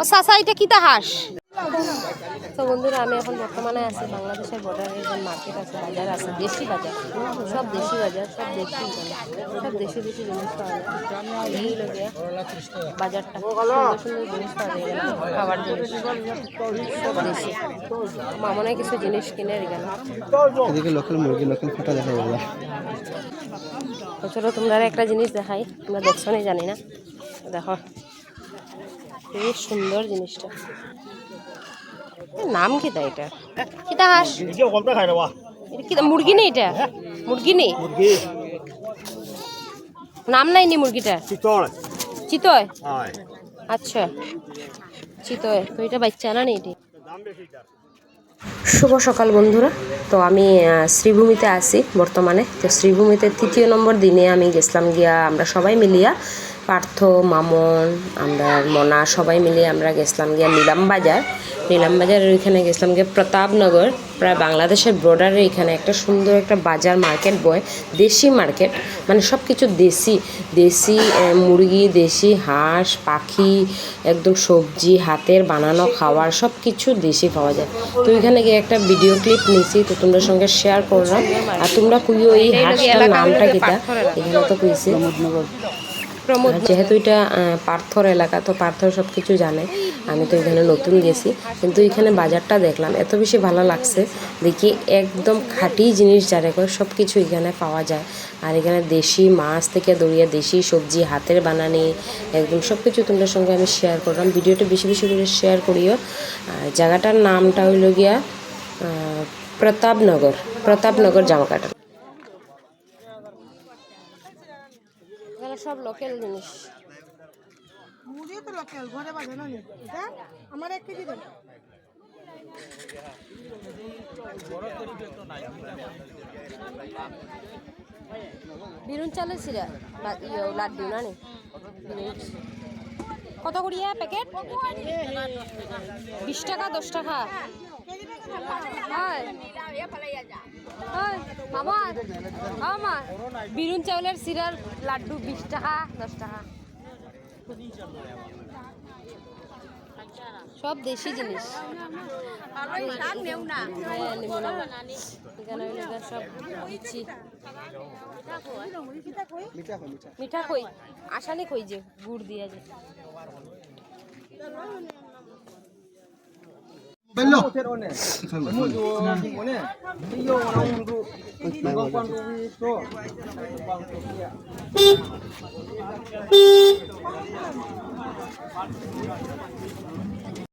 ও চাচা এটা কিতা হাঁস? তো বন্ধুরা আমি এখন বর্তমানে আছি বাংলাদেশের বর্ডারের যে মার্কেট আছে, বাজার আছে, দেশি বাজার, সব দেশি বাজার, সব দেশি সব দেশি দেশি জিনিস পাওয়া যায়। এই লোকে বাজারটা সুন্দর সুন্দর জিনিস পাওয়া যায়, খাবার জিনিস সব দেশি। মামনে কিছু জিনিস কিনে গেল। এদিকে লোকাল মুরগি, লোকাল ফাটা দেখা যাবে। তো চলো তোমরা একটা জিনিস দেখাই, তোমরা দেখছো না জানি না, দেখো খুবই সুন্দর জিনিসটা। নাম কিতা এটা? কিতা হাঁস? এটা মুরগি নেই, এটা মুরগি নেই, নাম নাই নি মুরগিটা? চিতয়। আচ্ছা চিতয়। তো এটা বাচ্চা না নেই? শুভ সকাল বন্ধুরা। তো আমি শ্রীভূমিতে আছি বর্তমানে। তো শ্রীভূমিতে 3য় নম্বর দিনে আমি গেছিলাম গিয়া, আমরা সবাই মিলিয়া, পার্থ, মামন, আমরা মনা সবাই মিলিয়ে আমরা গেছিলাম গিয়া নিলাম বাজারের ওইখানে গেছিলাম গিয়ে প্রতাপনগর, প্রায় বাংলাদেশের বর্ডারে এখানে একটা সুন্দর একটা বাজার মার্কেট বয়, দেশি মার্কেট, মানে সব কিছু দেশি দেশি মুরগি, দেশি হাঁস, পাখি, একদম সবজি, হাতের বানানো খাবার, সব কিছু দেশি পাওয়া যায়। তো এখানে গিয়ে একটা ভিডিও ক্লিপ নিয়েছি, তো তোমরা সঙ্গে শেয়ার করলাম। আর তোমরা কইও এই হাঁসটার নামটা কিতা? এখানে তো কইছি যেহেতু এটা পার্থর এলাকা, তো পার্থর সব কিছু জানে। আমি তো এখানে নতুন গেছি, কিন্তু এখানে বাজারটা দেখলাম এত বেশি ভালো লাগছে দেখি, একদম খাঁটি জিনিস যারা করে সব কিছু এখানে পাওয়া যায়। আর এখানে দেশি মাছ থেকে দড়িয়ে দেশি সবজি, হাতের বানানি, একদম সব কিছু তোমাদের সঙ্গে আমি শেয়ার করলাম। ভিডিওটা বেশি বেশি করে শেয়ার করিও। জায়গাটার নামটা হইল গিয়া প্রতাপনগর জামাকাটা। সব লোকাল জিনিস। মুড়ি তো লোকাল, ঘরে বানানো নেই। এটা আমার 1 কেজি দেন। বিরুন চালের সিরা লাড্ডু না নি? কত করিয়া প্যাকেট? 20 টাকা 10 টাকা। মামা বিরুন চাউলের সিরার লাড্ডু 20 টাকা 10 টাকা, সব দেশি জিনিস। সব দিচ্ছি। মিঠা কই আসানি কই যে গুড় দিয়া যে Bello.